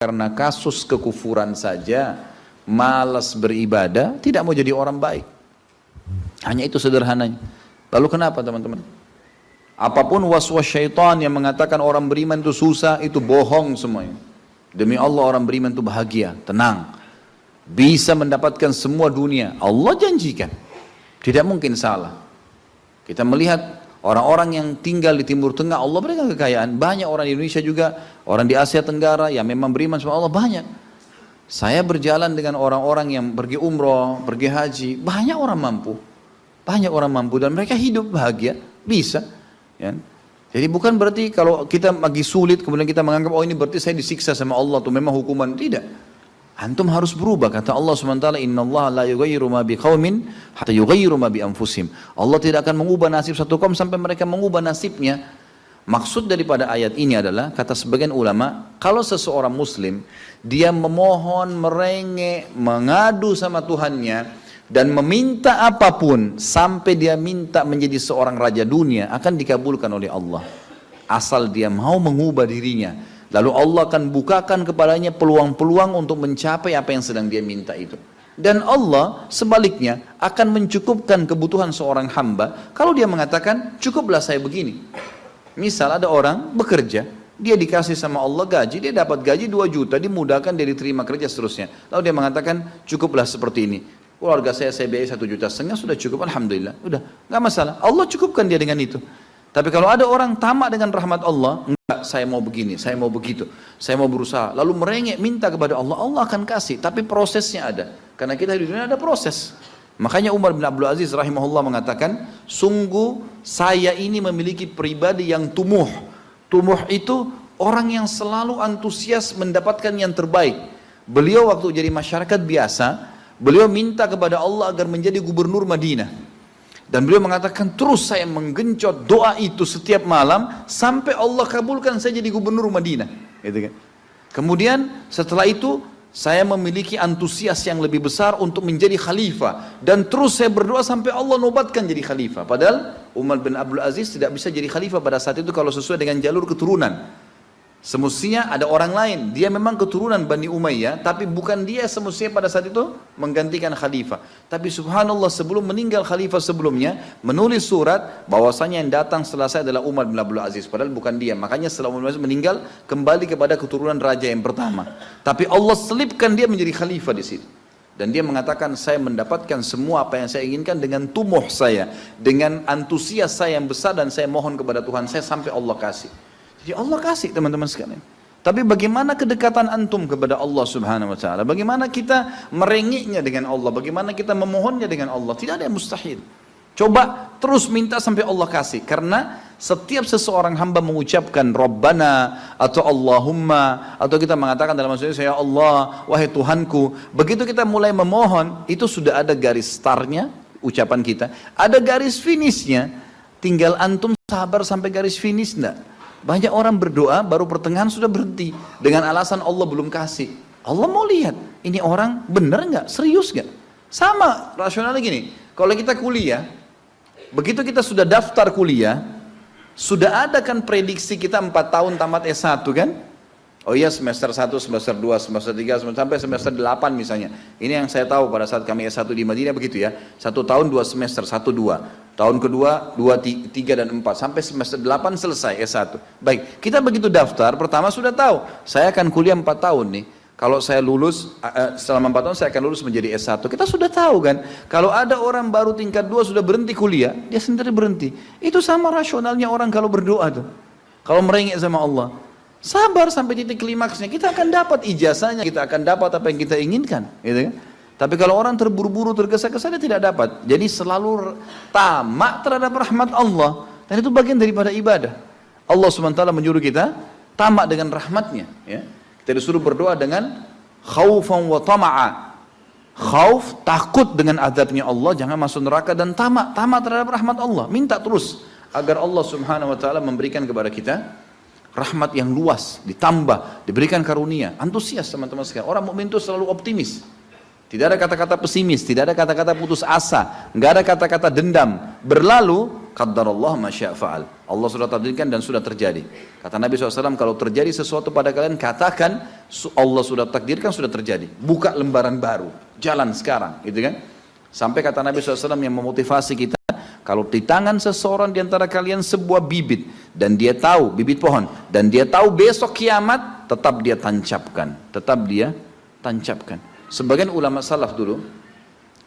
karena kasus kekufuran saja, malas beribadah, tidak mau jadi orang baik. Hanya itu sederhananya. Lalu kenapa teman-teman? Apapun waswas syaitan yang mengatakan orang beriman itu susah, itu bohong semuanya. Demi Allah orang beriman itu bahagia, tenang. Bisa mendapatkan semua dunia. Allah janjikan. Tidak mungkin salah. Kita melihat orang-orang yang tinggal di Timur Tengah, Allah berikan kekayaan. Banyak orang di Indonesia juga, orang di Asia Tenggara yang memang beriman sama Allah banyak. Saya berjalan dengan orang-orang yang pergi umroh, pergi haji, banyak orang mampu. Banyak orang mampu dan mereka hidup bahagia, bisa. Ya. Jadi bukan berarti kalau kita lagi sulit kemudian kita menganggap oh ini berarti saya disiksa sama Allah tuh memang hukuman. Tidak. Antum harus berubah, kata Allah SWT, innallaha la yughayyiru ma biqaumin hatta yughayyiru ma bi anfusihim. Allah tidak akan mengubah nasib satu kaum sampai mereka mengubah nasibnya. Maksud daripada ayat ini adalah, kata sebagian ulama, kalau seseorang muslim dia memohon, merengek, mengadu sama Tuhannya dan meminta apapun sampai dia minta menjadi seorang raja dunia, akan dikabulkan oleh Allah asal dia mau mengubah dirinya. Lalu Allah akan bukakan kepadanya peluang-peluang untuk mencapai apa yang sedang dia minta itu. Dan Allah sebaliknya akan mencukupkan kebutuhan seorang hamba kalau dia mengatakan cukuplah saya begini. Misal ada orang bekerja, dia dikasih sama Allah gaji, dia dapat gaji 2 juta, dimudahkan, dia diterima kerja seterusnya. Lalu dia mengatakan cukuplah seperti ini. Keluarga saya biayai 1,5 juta, sudah cukup, alhamdulillah. Udah, nggak masalah. Allah cukupkan dia dengan itu. Tapi kalau ada orang tamak dengan rahmat Allah, enggak, saya mau begini, saya mau begitu, saya mau berusaha, lalu merengek minta kepada Allah, Allah akan kasih, tapi prosesnya ada. Karena kita di dunia ada proses. Makanya Umar bin Abdul Aziz rahimahullah mengatakan, sungguh saya ini memiliki pribadi yang tumuh. Tumuh itu orang yang selalu antusias mendapatkan yang terbaik. Beliau waktu jadi masyarakat biasa, beliau minta kepada Allah agar menjadi gubernur Madinah. Dan beliau mengatakan terus saya menggencot doa itu setiap malam sampai Allah kabulkan saya jadi gubernur Madinah. Gitu kan. Kemudian setelah itu saya memiliki antusias yang lebih besar untuk menjadi khalifah. Dan terus saya berdoa sampai Allah nobatkan jadi khalifah. Padahal Umar bin Abdul Aziz tidak bisa jadi khalifah pada saat itu kalau sesuai dengan jalur keturunan. Semestinya ada orang lain, dia memang keturunan Bani Umayyah, tapi bukan dia semestinya pada saat itu menggantikan khalifah. Tapi subhanallah sebelum meninggal khalifah sebelumnya, menulis surat bahwasanya yang datang setelah saya adalah Umar bin Abdul Aziz, padahal bukan dia. Makanya setelah Umar bin Abdul Aziz meninggal, kembali kepada keturunan raja yang pertama. Tapi Allah selipkan dia menjadi khalifah di situ. Dan dia mengatakan saya mendapatkan semua apa yang saya inginkan dengan tumuh saya, dengan antusias saya yang besar dan saya mohon kepada Tuhan saya sampai Allah kasih. Jadi Allah kasih teman-teman sekalian. Tapi bagaimana kedekatan antum kepada Allah subhanahu wa ta'ala? Bagaimana kita merengeknya dengan Allah? Bagaimana kita memohonnya dengan Allah? Tidak ada yang mustahil. Coba terus minta sampai Allah kasih. Karena setiap seseorang hamba mengucapkan Rabbana atau Allahumma, atau kita mengatakan dalam maksudnya ya Allah, wahai Tuhanku. Begitu kita mulai memohon, itu sudah ada garis startnya ucapan kita. Ada garis finishnya. Tinggal antum sabar sampai garis finish enggak? Banyak orang berdoa baru pertengahan sudah berhenti dengan alasan Allah belum kasih. Allah mau lihat ini orang benar nggak, serius nggak. Sama rasionalnya gini, kalau kita kuliah, begitu kita sudah daftar kuliah, sudah ada kan prediksi kita 4 tahun tamat S1 kan? Oh iya semester 1, semester 2, semester 3, sampai semester 8 misalnya. Ini yang saya tahu pada saat kami S1 di Madinah begitu ya. 1 tahun 2 semester, 1, 2. Tahun kedua 2, 3 dan 4 sampai semester 8 selesai S1. Baik, kita begitu daftar pertama sudah tahu saya akan kuliah 4 tahun nih. Kalau saya lulus selama 4 tahun saya akan lulus menjadi S1. Kita sudah tahu kan. Kalau ada orang baru tingkat 2 sudah berhenti kuliah, dia sendiri berhenti. Itu sama rasionalnya orang kalau berdoa tuh. Kalau merengek sama Allah. Sabar sampai titik klimaksnya, kita akan dapat ijazahnya, kita akan dapat apa yang kita inginkan, gitu kan? Tapi kalau orang terburu-buru, tergesa-gesa, dia tidak dapat. Jadi selalu tamak terhadap rahmat Allah. Dan itu bagian daripada ibadah. Allah SWT menyuruh kita tamak dengan rahmatnya. Ya. Kita disuruh berdoa dengan khaufan wa tama'a. Khauf, takut dengan azabnya Allah, jangan masuk neraka, dan tamak terhadap rahmat Allah. Minta terus agar Allah SWT memberikan kepada kita rahmat yang luas, ditambah, diberikan karunia. Antusias teman-teman sekalian. Orang mukmin itu selalu optimis. Tidak ada kata-kata pesimis, tidak ada kata-kata putus asa, nggak ada kata-kata dendam. Berlalu qaddarallah ma syaa fa'al. Allah sudah takdirkan dan sudah terjadi. Kata Nabi SAW, kalau terjadi sesuatu pada kalian, katakan Allah sudah takdirkan, sudah terjadi. Buka lembaran baru, jalan sekarang, gitu kan? Sampai kata Nabi SAW yang memotivasi kita, kalau di tangan seseorang di antara kalian sebuah bibit, dan dia tahu, bibit pohon, dan dia tahu besok kiamat, tetap dia tancapkan, Sebagian ulama salaf dulu,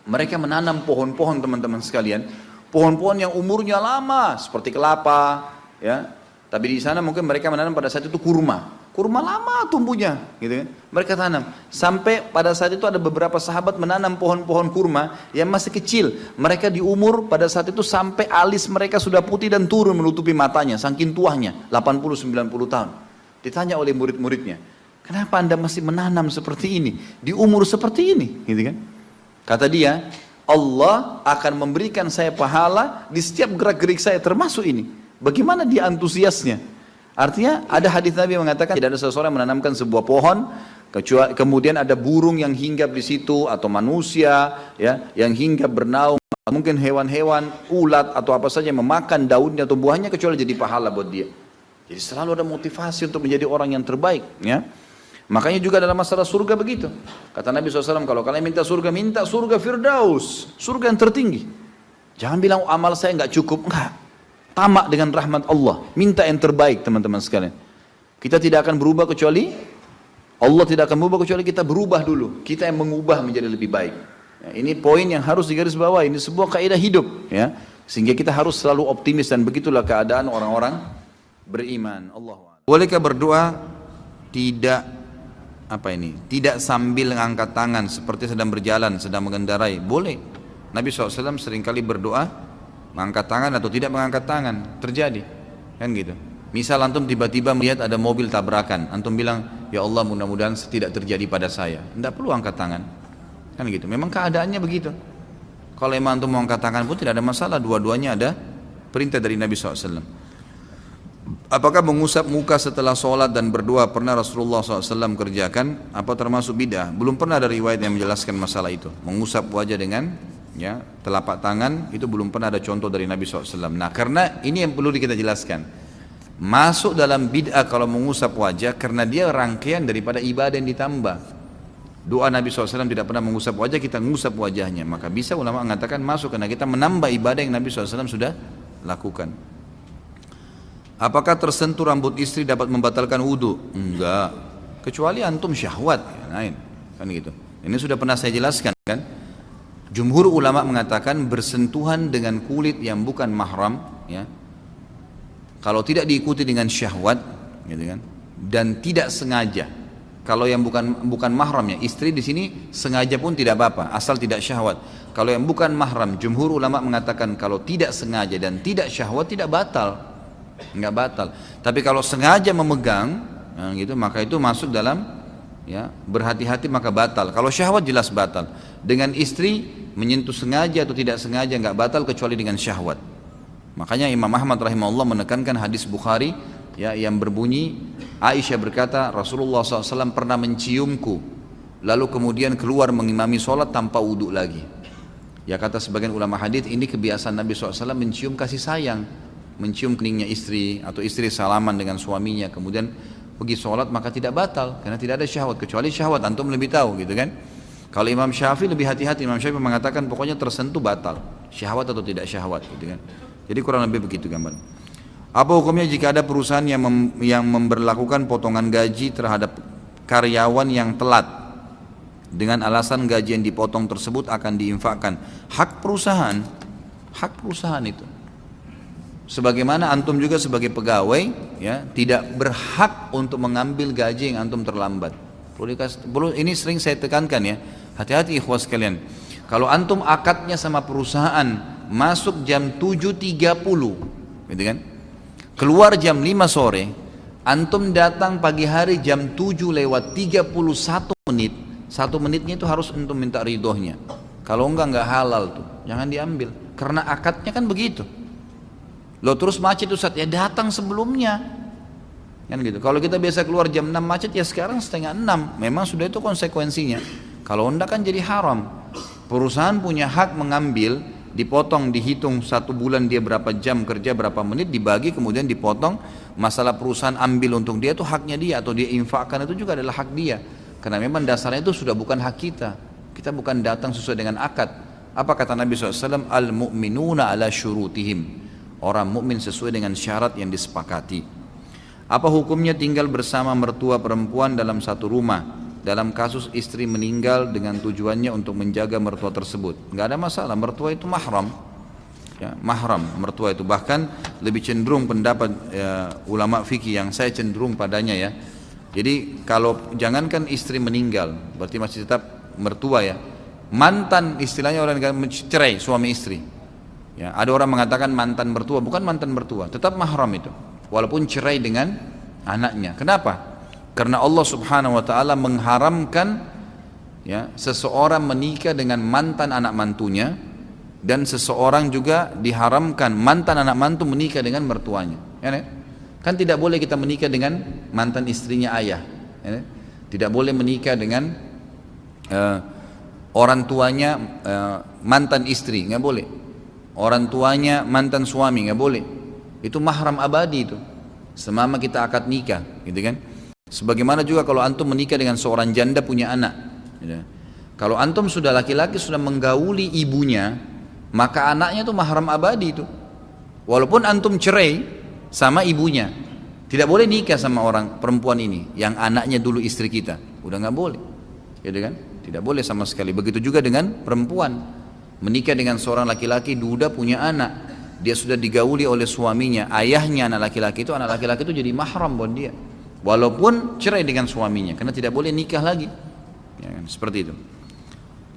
mereka menanam pohon-pohon teman-teman sekalian, pohon-pohon yang umurnya lama seperti kelapa, ya. Tapi di sana mungkin mereka menanam pada saat itu kurma lama tumbuhnya, gitu kan. Mereka tanam sampai pada saat itu ada beberapa sahabat menanam pohon-pohon kurma yang masih kecil. Mereka di umur pada saat itu sampai alis mereka sudah putih dan turun menutupi matanya, saking tuanya, 80-90 tahun. Ditanya oleh murid-muridnya, kenapa anda masih menanam seperti ini di umur seperti ini, gitu kan? Kata dia, Allah akan memberikan saya pahala di setiap gerak-gerik saya, termasuk ini. Bagaimana dia antusiasnya? Artinya ada hadis Nabi mengatakan tidak ada seseorang yang menanamkan sebuah pohon, kemudian ada burung yang hinggap di situ, atau manusia ya yang hinggap bernaung, mungkin hewan-hewan, ulat atau apa saja yang memakan daunnya atau buahnya, kecuali jadi pahala buat dia. Jadi selalu ada motivasi untuk menjadi orang yang terbaik, ya. Makanya juga dalam masalah surga begitu. Kata Nabi SAW, kalau kalian minta surga Firdaus, surga yang tertinggi. Jangan bilang amal saya nggak cukup, enggak. Tamak dengan rahmat Allah, minta yang terbaik teman-teman sekalian. Kita tidak akan berubah kecuali Allah tidak akan berubah kecuali kita berubah dulu. Kita yang mengubah menjadi lebih baik. Ya, ini poin yang harus digarisbawahi. Ini sebuah kaidah hidup, ya. Sehingga kita harus selalu optimis, dan begitulah keadaan orang-orang beriman. Allah. Bolehkah berdoa tidak sambil mengangkat tangan seperti sedang berjalan, sedang mengendarai? Boleh. Nabi SAW seringkali berdoa mengangkat tangan atau tidak mengangkat tangan, terjadi kan gitu. Misal antum tiba-tiba melihat ada mobil tabrakan, antum bilang, ya Allah mudah-mudahan tidak terjadi pada saya, tidak perlu angkat tangan, kan gitu. Memang keadaannya begitu. Kalau emang antum mau angkat tangan pun tidak ada masalah, dua-duanya ada perintah dari Nabi SAW. Apakah mengusap muka setelah sholat dan berdoa pernah Rasulullah SAW kerjakan? Apa termasuk bid'ah? Belum pernah ada riwayat yang menjelaskan masalah itu. Mengusap wajah dengan telapak tangan, itu belum pernah ada contoh dari Nabi SAW. Nah, karena ini yang perlu kita jelaskan. Masuk dalam bid'ah kalau mengusap wajah, karena dia rangkaian daripada ibadah yang ditambah. Doa Nabi SAW tidak pernah mengusap wajah, kita mengusap wajahnya. Maka bisa ulama mengatakan masuk, karena kita menambah ibadah yang Nabi SAW sudah lakukan. Apakah tersentuh rambut istri dapat membatalkan wudhu? Enggak, kecuali antum syahwat, ya, lain kan gitu. Ini sudah pernah saya jelaskan kan. Jumhur ulama mengatakan bersentuhan dengan kulit yang bukan mahram, ya, kalau tidak diikuti dengan syahwat, gitu kan, dan tidak sengaja. Kalau yang bukan mahramnya, istri di sini sengaja pun tidak apa-apa, asal tidak syahwat. Kalau yang bukan mahram, jumhur ulama mengatakan kalau tidak sengaja dan tidak syahwat tidak batal. Enggak batal. Tapi kalau sengaja memegang, gitu, maka itu masuk dalam, ya, berhati-hati maka batal. Kalau syahwat jelas batal. Dengan istri menyentuh sengaja atau tidak sengaja enggak batal kecuali dengan syahwat. Makanya Imam Ahmad rahimahullah menekankan hadis Bukhari, ya, yang berbunyi Aisyah berkata Rasulullah SAW pernah menciumku, lalu kemudian keluar mengimami sholat tanpa wudhu lagi. Ya, kata sebagian ulama hadis, ini kebiasaan Nabi SAW mencium kasih sayang, mencium keningnya istri, atau istri salaman dengan suaminya kemudian pergi sholat, maka tidak batal karena tidak ada syahwat. Kecuali syahwat, antum lebih tahu, gitu kan. Kalau Imam Syafi'i lebih hati-hati. Imam Syafi'i mengatakan pokoknya tersentuh batal, syahwat atau tidak syahwat, gitu kan. Jadi kurang lebih begitu gambar. Apa hukumnya jika ada perusahaan yang memberlakukan potongan gaji terhadap karyawan yang telat dengan alasan gaji yang dipotong tersebut akan diinfakkan? Hak perusahaan itu. Sebagaimana antum juga sebagai pegawai, ya, tidak berhak untuk mengambil gaji yang antum terlambat. Ini sering saya tekankan, ya, hati-hati ikhwas sekalian. Kalau antum akadnya sama perusahaan masuk jam 7.30, gitu kan, keluar jam 5 sore, antum datang pagi hari jam 7:31, 1 menitnya itu harus antum minta ridhonya. Kalau enggak halal tuh, jangan diambil, karena akadnya kan begitu. Loh, terus macet Ustaz, ya datang sebelumnya, kan gitu. Kalau kita biasa keluar jam 6 macet, ya sekarang 5:30, memang sudah itu konsekuensinya. Kalau enggak kan jadi haram. Perusahaan punya hak mengambil dipotong, dihitung 1 bulan dia berapa jam kerja, berapa menit, dibagi kemudian dipotong. Masalah perusahaan ambil untuk dia itu haknya dia, atau dia infakkan itu juga adalah hak dia. Karena memang dasarnya itu sudah bukan hak kita. Kita bukan datang sesuai dengan akad. Apa kata Nabi SAW? Al-mu'minuna ala syurutihim. Orang mukmin sesuai dengan syarat yang disepakati. Apa hukumnya tinggal bersama mertua perempuan dalam satu rumah? Dalam kasus istri meninggal dengan tujuannya untuk menjaga mertua tersebut. Nggak ada masalah, mertua itu mahram. Ya, mahram mertua itu. Bahkan lebih cenderung pendapat ulama fikih yang saya cenderung padanya ya. Jadi kalau jangankan istri meninggal, berarti masih tetap mertua ya. Mantan, istilahnya orang cerai suami istri. Ya, ada orang mengatakan mantan mertua, bukan mantan mertua, tetap mahram itu. Walaupun cerai dengan anaknya. Kenapa? Karena Allah Subhanahu wa taala mengharamkan ya seseorang menikah dengan mantan anak mantunya, dan seseorang juga diharamkan mantan anak mantu menikah dengan mertuanya. Ya, kan tidak boleh kita menikah dengan mantan istrinya ayah. Ya, tidak boleh menikah dengan orang tuanya mantan istri, nggak boleh. Orang tuanya mantan suami, nggak boleh. Itu mahram abadi itu. Selama kita akad nikah, gitu kan? Sebagaimana juga kalau antum menikah dengan seorang janda punya anak. Gitu. Kalau antum sudah laki-laki sudah menggauli ibunya, maka anaknya itu mahram abadi itu. Walaupun antum cerai sama ibunya, tidak boleh nikah sama orang perempuan ini yang anaknya dulu istri kita. Udah nggak boleh, gitu kan? Tidak boleh sama sekali. Begitu juga dengan perempuan menikah dengan seorang laki-laki, duda punya anak, dia sudah digauli oleh suaminya, ayahnya anak laki-laki itu jadi mahram buat dia, walaupun cerai dengan suaminya, karena tidak boleh nikah lagi. Ya kan? Seperti itu.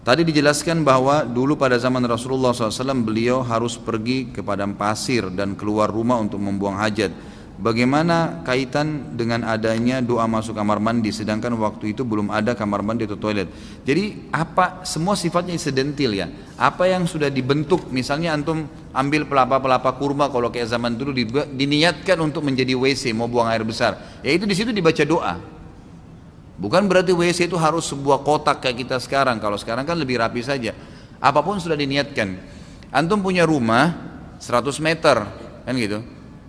Tadi dijelaskan bahwa dulu pada zaman Rasulullah SAW beliau harus pergi ke padang pasir dan keluar rumah untuk membuang hajat. Bagaimana kaitan dengan adanya doa masuk kamar mandi, sedangkan waktu itu belum ada kamar mandi atau toilet. Jadi apa, semua sifatnya insidental ya. Apa yang sudah dibentuk, misalnya antum ambil pelapa-pelapa kurma, kalau kayak zaman dulu diniatkan untuk menjadi WC, mau buang air besar, ya itu di situ dibaca doa. Bukan berarti WC itu harus sebuah kotak kayak kita sekarang. Kalau sekarang kan lebih rapi saja. Apapun sudah diniatkan. Antum punya rumah 100 meter, kan gitu.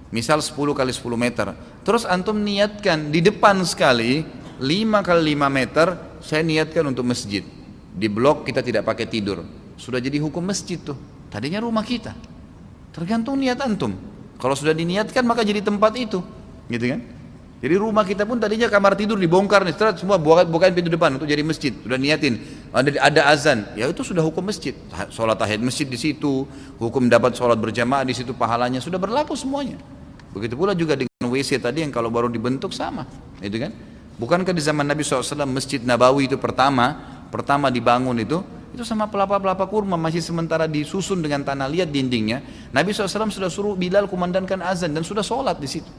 Misal 10 kali 10 meter. Terus antum niatkan di depan sekali 5 kali 5 meter, saya niatkan untuk masjid. Di blok kita tidak pakai tidur. Sudah jadi hukum masjid tuh. Tadinya rumah kita. Tergantung niat antum. Kalau sudah diniatkan maka jadi tempat itu. Gitu kan? Jadi rumah kita pun tadinya kamar tidur dibongkar nih, semua bukain pintu depan untuk jadi masjid. Sudah niatin, ada azan, ya itu sudah hukum masjid. Sholat tahiyat masjid di situ, hukum dapat sholat berjamaah di situ, pahalanya sudah berlaku semuanya. Begitu pula juga dengan WC tadi yang kalau baru dibentuk sama, itu kan? Bukankah di zaman Nabi SAW Masjid Nabawi itu pertama dibangun itu sama pelapa-pelapa kurma, masih sementara disusun dengan tanah liat dindingnya. Nabi SAW sudah suruh Bilal kumandangkan azan dan sudah sholat di situ.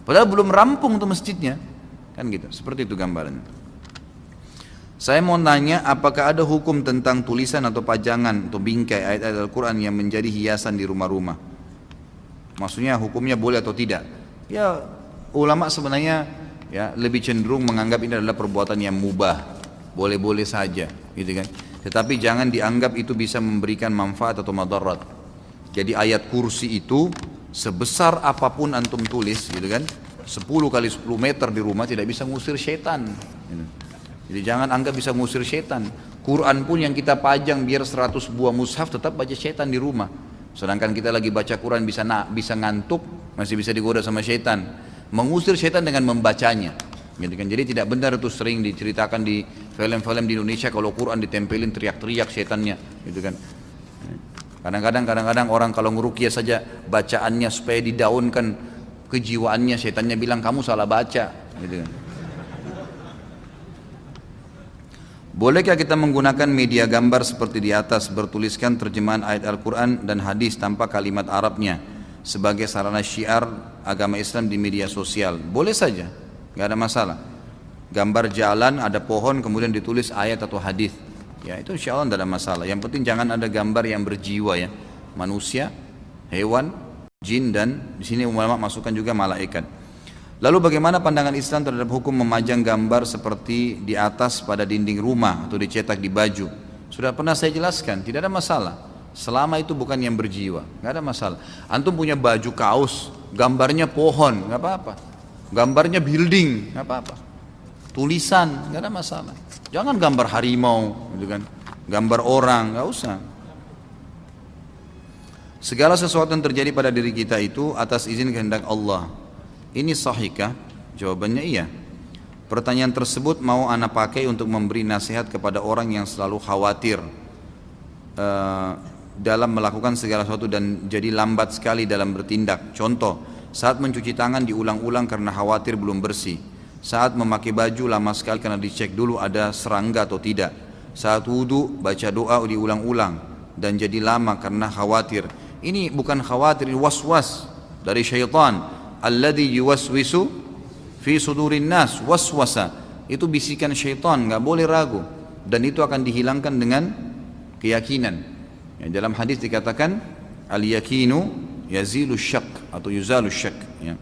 Padahal belum rampung untuk masjidnya, kan gitu. Seperti itu gambarannya. Saya mau nanya, apakah ada hukum tentang tulisan atau pajangan atau bingkai ayat-ayat Al-Quran yang menjadi hiasan di rumah-rumah? Maksudnya hukumnya boleh atau tidak? Ya ulama sebenarnya ya lebih cenderung menganggap ini adalah perbuatan yang mubah, boleh-boleh saja, gitu kan. Tetapi jangan dianggap itu bisa memberikan manfaat atau madarat. Jadi ayat kursi itu sebesar apapun antum tulis, gitu kan, 10 kali 10 meter di rumah tidak bisa ngusir syaitan, gitu. Jadi jangan anggap bisa ngusir syaitan. Quran pun yang kita pajang biar 100 buah mushaf tetap baca syaitan di rumah. Sedangkan kita lagi baca Quran bisa ngantuk, masih bisa digoda sama syaitan. Mengusir syaitan dengan membacanya, gitu kan. Jadi tidak benar itu sering diceritakan di film-film di Indonesia kalau Quran ditempelin teriak-teriak syaitannya, gitu kan. Kadang-kadang orang kalau ngeruqyah saja bacaannya supaya didaunkan kejiwaannya, syaitannya bilang kamu salah baca, gitu kan. Bolehkah kita menggunakan media gambar seperti di atas bertuliskan terjemahan ayat Al-Quran dan hadis tanpa kalimat Arabnya sebagai sarana syiar agama Islam di media sosial? Boleh saja, nggak ada masalah. Gambar jalan, ada pohon, kemudian ditulis ayat atau hadis. Ya itu insya Allah tidak ada masalah. Yang penting jangan ada gambar yang berjiwa ya, manusia, hewan, jin, dan di sini ulama masukkan juga malaikat. Lalu bagaimana pandangan Islam terhadap hukum memajang gambar seperti di atas pada dinding rumah atau dicetak di baju? Sudah pernah saya jelaskan, tidak ada masalah. selama itu bukan yang berjiwa, nggak ada masalah. Antum punya baju kaos, gambarnya pohon, nggak apa-apa. Gambarnya building, nggak apa-apa. Tulisan, nggak ada masalah. Jangan gambar harimau, gitu kan? Gambar orang, nggak usah. Segala sesuatu yang terjadi pada diri kita itu atas izin kehendak Allah. Ini sahihkah? Jawabannya iya. Pertanyaan tersebut mau ana pakai untuk memberi nasihat kepada orang yang selalu khawatir dalam melakukan segala sesuatu dan jadi lambat sekali dalam bertindak. Contoh, saat mencuci tangan diulang-ulang karena khawatir belum bersih. Saat memakai baju lama sekali karena dicek dulu ada serangga atau tidak. Saat wudhu baca doa diulang-ulang dan jadi lama karena khawatir. Ini bukan khawatir, ini was-was dari syaitan. Alladhi yuwaswisu fi sudurin nas, waswasa. Itu bisikan syaitan, nggak boleh ragu. Dan itu akan dihilangkan dengan keyakinan. Ya, dalam hadis dikatakan al-yakinu yazilu syak atau yuzalu syak. Ya.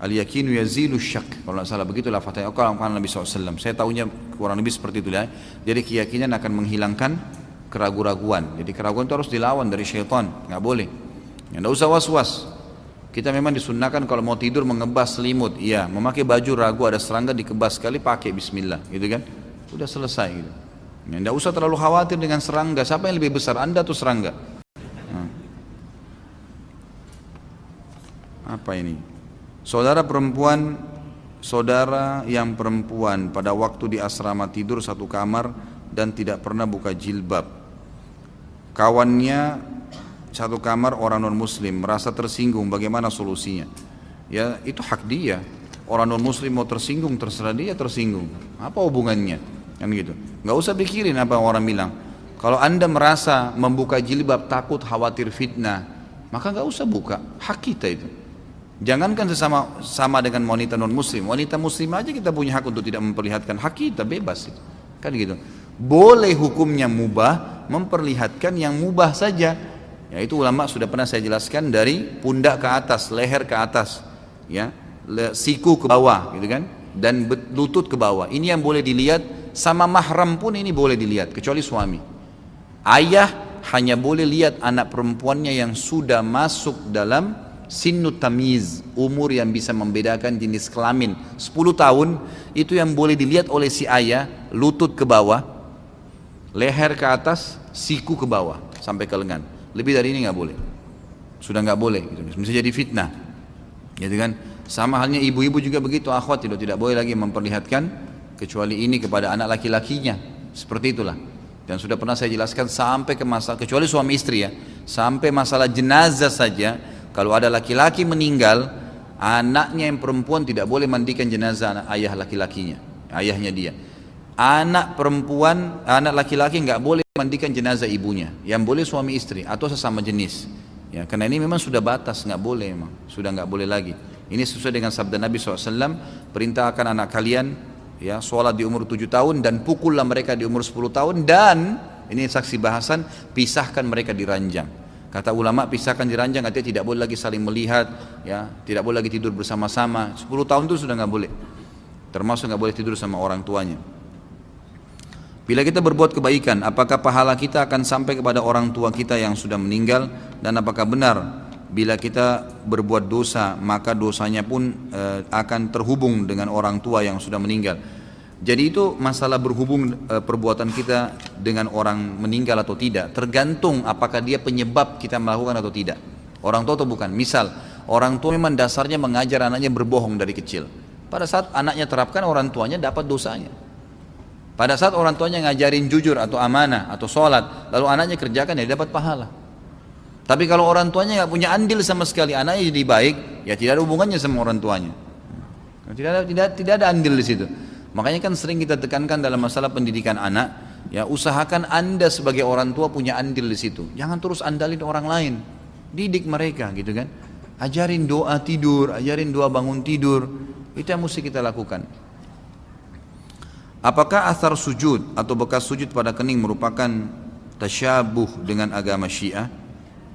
Al-yakinu yazilu syak. Kalau tidak salah begitulah fatihah Nabi SAW. Saya tahunya kurang lebih seperti itu ya. Jadi keyakinan akan menghilangkan keraguan-raguan. Jadi keraguan itu harus dilawan dari syaitan, nggak boleh. Ya, nggak usah was-was. Kita memang disunnahkan kalau mau tidur mengebas selimut. Iya, memakai baju ragu ada serangga dikebas sekali pakai Bismillah, gitu kan? Udah selesai gitu. Ya, nggak usah terlalu khawatir dengan serangga. Siapa yang lebih besar, Anda atau serangga? Nah. Apa ini? Saudara yang perempuan pada waktu di asrama tidur satu kamar dan tidak pernah buka jilbab. Kawannya satu kamar orang non muslim merasa tersinggung, bagaimana solusinya? Ya itu hak dia. Orang non muslim mau tersinggung terserah dia tersinggung. Apa hubungannya? Kan gitu. Nggak usah pikirin apa orang bilang. Kalau anda merasa membuka jilbab takut khawatir fitnah, maka nggak usah buka. Hak kita itu. Jangankan sama dengan wanita non muslim. Wanita muslim aja kita punya hak untuk tidak memperlihatkan. Hak kita bebas itu. Kan gitu. Boleh hukumnya mubah memperlihatkan yang mubah saja. Ya itu ulama sudah pernah saya jelaskan dari pundak ke atas, leher ke atas, ya, siku ke bawah, gitu kan, dan lutut ke bawah. Ini yang boleh dilihat, sama mahram pun ini boleh dilihat, kecuali suami. Ayah hanya boleh lihat anak perempuannya yang sudah masuk dalam sinnut tamiz, umur yang bisa membedakan jenis kelamin. 10 tahun itu yang boleh dilihat oleh si ayah, lutut ke bawah, leher ke atas, siku ke bawah sampai ke lengan. Lebih dari ini nggak boleh, sudah nggak boleh, gitu. Bisa jadi fitnah, gitu kan? Sama halnya ibu-ibu juga begitu, akhwat tidak boleh lagi memperlihatkan kecuali ini kepada anak laki-lakinya, seperti itulah. Dan sudah pernah saya jelaskan sampai ke masalah kecuali suami istri ya, sampai masalah jenazah saja, kalau ada laki-laki meninggal, anaknya yang perempuan tidak boleh mandikan jenazah anak ayah laki-lakinya, ayahnya dia. Anak perempuan, anak laki-laki nggak boleh mandikan jenazah ibunya, yang boleh suami istri atau sesama jenis. Ya, karena ini memang sudah batas, nggak boleh, memang sudah nggak boleh lagi. Ini sesuai dengan sabda Nabi SAW, perintahkan anak kalian, ya, sholat di umur 7 tahun dan pukullah mereka di umur 10 tahun dan ini saksi bahasan, pisahkan mereka di ranjang. Kata ulama pisahkan di ranjang artinya tidak boleh lagi saling melihat, ya, tidak boleh lagi tidur bersama-sama. 10 tahun itu sudah nggak boleh, termasuk nggak boleh tidur sama orang tuanya. Bila kita berbuat kebaikan, apakah pahala kita akan sampai kepada orang tua kita yang sudah meninggal? Dan apakah benar bila kita berbuat dosa, maka dosanya pun akan terhubung dengan orang tua yang sudah meninggal? Jadi itu masalah berhubung perbuatan kita dengan orang meninggal atau tidak, tergantung apakah dia penyebab kita melakukan atau tidak. Orang tua atau bukan. Misal, orang tua memang dasarnya mengajar anaknya berbohong dari kecil. Pada saat anaknya terapkan, orang tuanya dapat dosanya. Pada saat orang tuanya ngajarin jujur atau amanah atau sholat, lalu anaknya kerjakan, ya dapat pahala. Tapi kalau orang tuanya nggak punya andil sama sekali, anaknya jadi baik, ya tidak ada hubungannya sama orang tuanya. Tidak ada andil di situ. Makanya kan sering kita tekankan dalam masalah pendidikan anak, ya usahakan anda sebagai orang tua punya andil di situ. Jangan terus andalin orang lain. Didik mereka, gitu kan. Ajarin doa tidur, ajarin doa bangun tidur. Itu yang mesti kita lakukan. Apakah athar sujud atau bekas sujud pada kening merupakan tasyabuh dengan agama Syiah?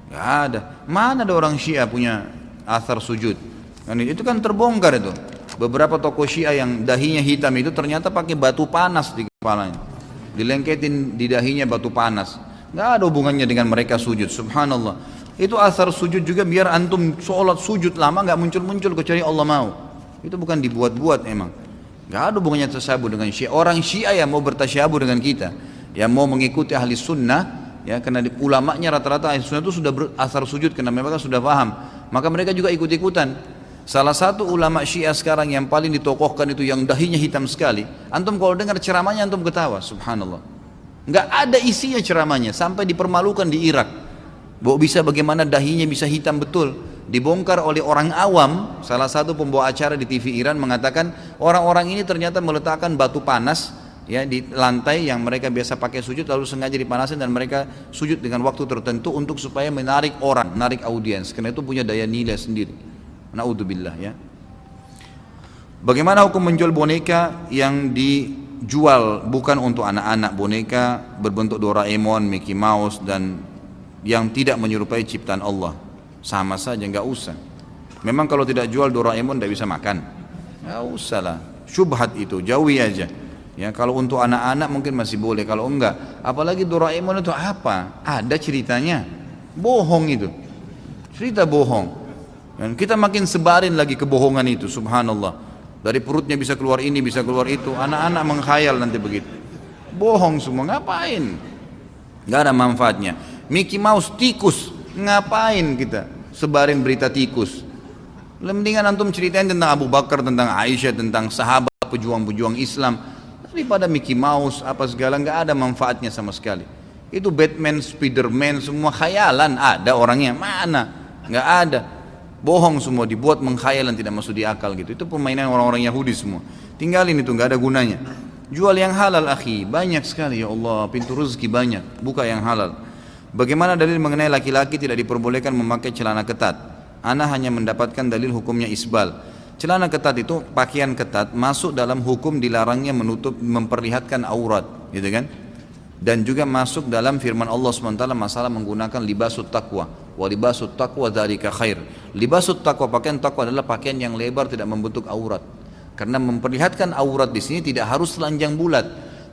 Gak ada. Mana ada orang Syiah punya athar sujud? Itu kan terbongkar itu. Beberapa tokoh Syiah yang dahinya hitam itu ternyata pakai batu panas di kepalanya. Dilengketin di dahinya batu panas. nggak ada hubungannya dengan mereka sujud. Subhanallah. Itu asar sujud juga biar antum sholat sujud lama nggak muncul-muncul kecuali Allah mau. Itu bukan dibuat-buat emang. Nggak ada hubungannya tasyabuh dengan Syiah. Orang Syiah yang mau bertasyabuh dengan kita, yang mau mengikuti ahli sunnah, ya karena ulamanya rata-rata ahli sunnah itu sudah berasar sujud karena mereka sudah paham. Maka mereka juga ikut-ikutan. Salah satu ulama Syiah sekarang yang paling ditokohkan itu yang dahinya hitam sekali. Antum kalau dengar ceramahnya antum ketawa, subhanallah. Nggak ada isinya ceramahnya, sampai dipermalukan di Irak. Bisa bagaimana dahinya bisa hitam betul. Dibongkar oleh orang awam, salah satu pembawa acara di TV Iran mengatakan orang-orang ini ternyata meletakkan batu panas ya di lantai yang mereka biasa pakai sujud, lalu sengaja dipanasin dan mereka sujud dengan waktu tertentu untuk supaya menarik orang, menarik audiens, karena itu punya daya nilai sendiri. Na'udzubillah ya. Bagaimana hukum menjual boneka yang dijual bukan untuk anak-anak, boneka berbentuk Doraemon, Mickey Mouse dan yang tidak menyerupai ciptaan Allah? Sama saja, nggak usah. Memang kalau tidak jual Doraemon tidak bisa makan, nggak usah lah, syubhat itu jauhi aja ya. Kalau untuk anak-anak mungkin masih boleh, kalau enggak, apalagi Doraemon itu apa, ada ceritanya, bohong itu, cerita bohong. Dan kita makin sebarin lagi kebohongan itu, subhanallah. Dari perutnya bisa keluar ini, bisa keluar itu. Anak-anak menghayal nanti begitu. Bohong semua, ngapain? Gak ada manfaatnya. Mickey Mouse, tikus, ngapain kita sebarin berita tikus? Mendingan antum ceritain tentang Abu Bakar, tentang Aisyah, tentang sahabat pejuang-pejuang Islam. Daripada Mickey Mouse, apa segala, gak ada manfaatnya sama sekali. Itu Batman, Spiderman, semua khayalan. Ada orangnya, mana? Gak ada. Bohong semua, dibuat menghayal dan tidak masuk di akal gitu. Itu permainan orang-orang Yahudi semua. Tinggalin itu, nggak ada gunanya. Jual yang halal akhi, banyak sekali ya Allah, pintu rezeki banyak, buka yang halal. Bagaimana dalil mengenai laki-laki tidak diperbolehkan memakai celana ketat? Ana hanya mendapatkan dalil hukumnya isbal. Celana ketat itu pakaian ketat masuk dalam hukum dilarangnya menutup, memperlihatkan aurat, gitu kan? Dan juga masuk dalam firman Allah SWT masalah menggunakan libasut taqwa. Wa libasut taqwa dzalika khair. Libasut taqwa, pakaian taqwa adalah pakaian yang lebar tidak membentuk aurat. Karena memperlihatkan aurat di sini tidak harus telanjang bulat,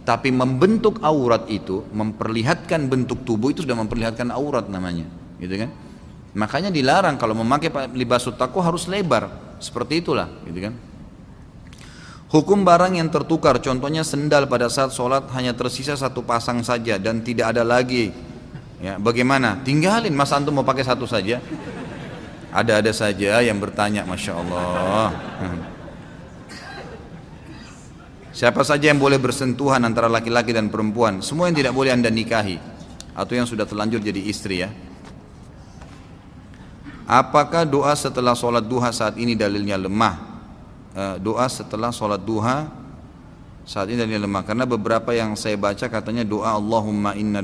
tapi membentuk aurat itu, memperlihatkan bentuk tubuh itu sudah memperlihatkan aurat namanya, gitu kan? Makanya dilarang kalau memakai libasut taqwa harus lebar, seperti itulah, gitu kan? Hukum barang yang tertukar, contohnya sendal pada saat sholat hanya tersisa satu pasang saja dan tidak ada lagi. Ya, bagaimana? Tinggalin, masa antum mau pakai satu saja? Ada-ada saja yang bertanya, masya Allah. Siapa saja yang boleh bersentuhan antara laki-laki dan perempuan? Semua yang tidak boleh anda nikahi atau yang sudah terlanjur jadi istri ya. Apakah doa setelah sholat duha saat ini dalilnya lemah? Doa setelah sholat duha saat ini dalilnya lemah karena beberapa yang saya baca katanya doa Allahumma inna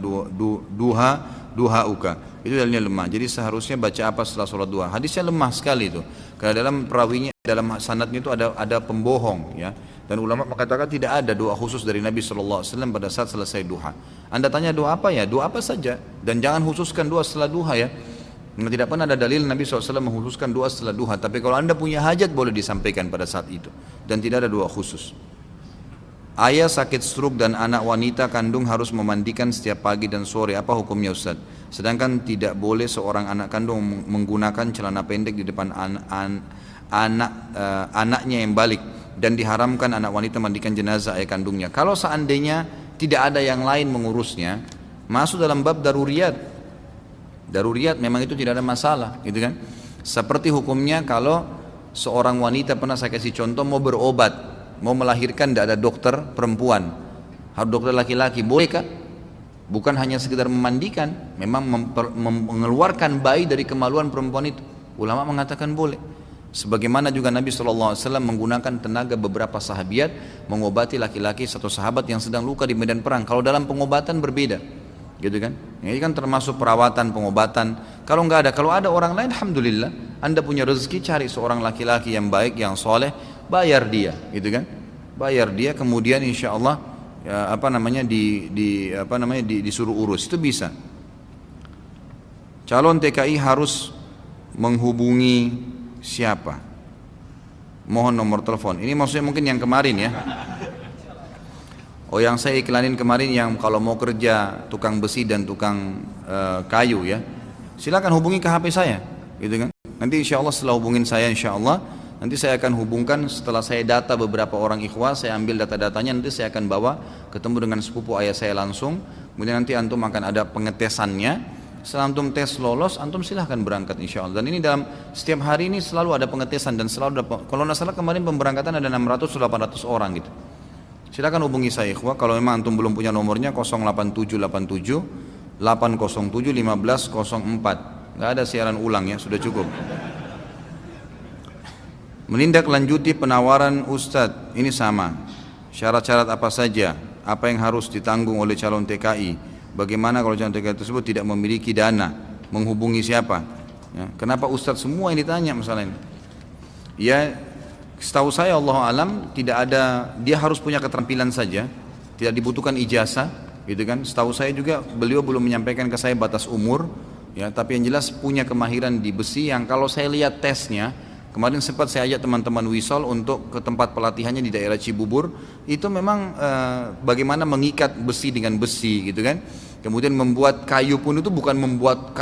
duhauka itu dalilnya lemah. Jadi seharusnya baca apa setelah sholat duha? Hadisnya lemah sekali itu karena dalam perawinya, dalam sanadnya itu ada pembohong ya. Dan ulama mengatakan tidak ada doa khusus dari Nabi SAW pada saat selesai duha. Anda tanya doa apa ya? Doa apa saja dan jangan khususkan doa setelah duha ya. Tidak pernah ada dalil Nabi SAW mengkhususkan doa setelah duha. Tapi kalau anda punya hajat boleh disampaikan pada saat itu. Dan tidak ada doa khusus. Ayah sakit stroke dan anak wanita kandung harus memandikan setiap pagi dan sore. Apa hukumnya Ustaz? Sedangkan tidak boleh seorang anak kandung menggunakan celana pendek di depan anaknya yang balik. Dan diharamkan anak wanita mandikan jenazah ayah kandungnya. Kalau seandainya tidak ada yang lain mengurusnya, masuk dalam bab daruriyat. Daruriyat memang itu tidak ada masalah, gitu kan? Seperti hukumnya kalau seorang wanita, pernah saya kasih contoh, mau berobat, mau melahirkan, tidak ada dokter perempuan, harus dokter laki-laki, bolehkah? Bukan hanya sekedar memandikan, memang mengeluarkan bayi dari kemaluan perempuan itu. Ulama mengatakan boleh. Sebagaimana juga Nabi SAW menggunakan tenaga beberapa sahabiat mengobati laki-laki satu sahabat yang sedang luka di medan perang. Kalau dalam pengobatan berbeda, gitu kan? Ini kan termasuk perawatan, pengobatan. Kalau ada orang lain, alhamdulillah, anda punya rezeki, cari seorang laki-laki yang baik, yang soleh, bayar dia, gitu kan? Bayar dia, kemudian insya Allah ya, disuruh urus, itu bisa. Calon TKI harus menghubungi siapa? Mohon nomor telepon. Ini maksudnya mungkin yang kemarin ya. Oh, yang saya iklanin kemarin yang kalau mau kerja tukang besi dan tukang kayu ya, silakan hubungi ke HP saya, gitu kan. Nanti insya Allah setelah hubungin saya insya Allah, nanti saya akan hubungkan setelah saya data beberapa orang ikhwah, saya ambil data-datanya, nanti saya akan bawa ketemu dengan sepupu ayah saya langsung, kemudian nanti antum akan ada pengetesannya. Setelah antum tes lolos, antum silahkan berangkat insya Allah. Dan ini dalam setiap hari ini selalu ada pengetesan dan selalu ada, kalau nggak salah kemarin pemberangkatan ada 600-800 orang gitu. Silakan hubungi saya ikhwah, kalau memang antum belum punya nomornya 08787 807 1504. Nggak ada siaran ulang ya, sudah cukup. Menindaklanjuti penawaran Ustadz, ini sama. Syarat-syarat apa saja? Apa yang harus ditanggung oleh calon TKI? Bagaimana kalau calon TKI tersebut tidak memiliki dana? Menghubungi siapa? Ya, kenapa Ustadz semua ini ditanya masalah ini? Ya, setahu saya Allah alam tidak ada, dia harus punya keterampilan saja, tidak dibutuhkan ijazah, gitu kan. Setahu saya juga beliau belum menyampaikan ke saya batas umur, ya, tapi yang jelas punya kemahiran di besi yang kalau saya lihat tesnya, kemarin sempat saya ajak teman-teman Wisol untuk ke tempat pelatihannya di daerah Cibubur, itu memang bagaimana mengikat besi dengan besi, gitu kan. Kemudian membuat kayu pun itu bukan membuat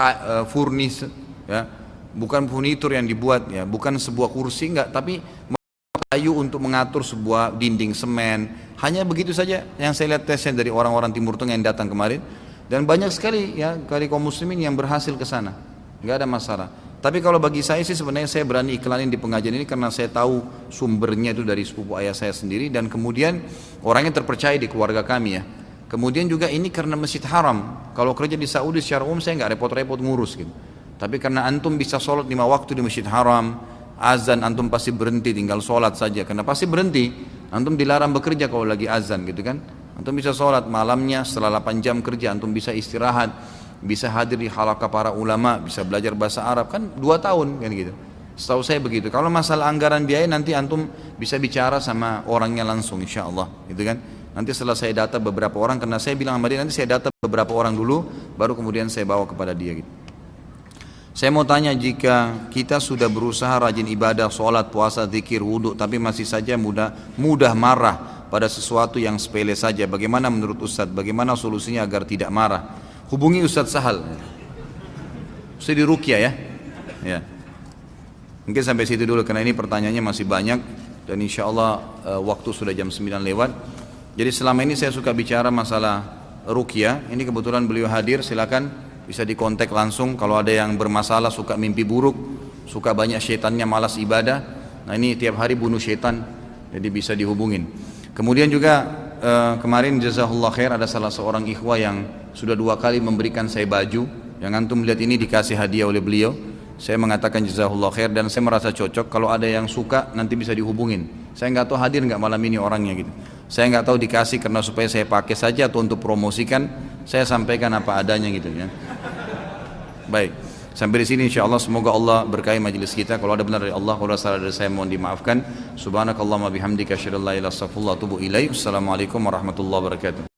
furnis, ya, bukan furnitur yang dibuat, ya, bukan sebuah kursi, enggak, tapi kayu untuk mengatur sebuah dinding semen. Hanya begitu saja yang saya lihat tesnya dari orang-orang Timur Tengah yang datang kemarin, dan banyak sekali ya dari kaum muslimin yang berhasil ke sana, nggak ada masalah. Tapi kalau bagi saya sih sebenarnya saya berani iklanin di pengajian ini karena saya tahu sumbernya itu dari sepupu ayah saya sendiri, dan kemudian orangnya terpercaya di keluarga kami ya. Kemudian juga ini karena Masjid Haram. Kalau kerja di Saudi secara umum saya nggak repot-repot ngurus gitu. Tapi karena antum bisa sholat 5 waktu di Masjid Haram, azan antum pasti berhenti, tinggal sholat saja, karena pasti berhenti. Antum dilarang bekerja kalau lagi azan gitu kan. Antum bisa sholat malamnya setelah 8 jam kerja, antum bisa istirahat, bisa hadir di halaqah para ulama, bisa belajar bahasa Arab, kan 2 tahun kan gitu. Setahu saya begitu. Kalau masalah anggaran biaya nanti antum bisa bicara sama orangnya langsung insya Allah gitu kan. Nanti setelah saya data beberapa orang, karena saya bilang sama dia nanti saya data beberapa orang dulu, baru kemudian saya bawa kepada dia gitu. Saya mau tanya, jika kita sudah berusaha rajin ibadah, sholat, puasa, zikir, wudhu, tapi masih saja mudah marah pada sesuatu yang sepele saja, bagaimana menurut Ustadz? Bagaimana solusinya agar tidak marah? Hubungi Ustadz Sahal. Ustadz di Ruqyah ya. Ya. Mungkin sampai situ dulu karena ini pertanyaannya masih banyak dan insya Allah waktu sudah jam 9 lewat. Jadi selama ini saya suka bicara masalah Ruqyah. Ini kebetulan beliau hadir, silakan. Bisa dikontak langsung kalau ada yang bermasalah, suka mimpi buruk, suka banyak syaitannya, malas ibadah. Nah ini tiap hari bunuh syaitan, jadi bisa dihubungin. Kemudian juga kemarin jazakallah khair ada salah seorang ikhwah yang sudah 2 kali memberikan saya baju. Yang antum lihat ini dikasih hadiah oleh beliau. Saya mengatakan jazakallah khair dan saya merasa cocok. Kalau ada yang suka nanti bisa dihubungin. Saya nggak tahu hadir nggak malam ini orangnya gitu. Saya nggak tahu dikasih karena supaya saya pakai saja atau untuk promosikan. Saya sampaikan apa adanya gitu ya. Baik, sampai di sini insyaallah semoga Allah berkahi majelis kita. Kalau ada benar dari Allah, kalau ada salah dari saya mohon dimaafkan. Subhanakallahumma bihamdika asyhadu an la ilaha illa anta astaghfiruka wa atubu ilaik. Assalamualaikum warahmatullahi wabarakatuh.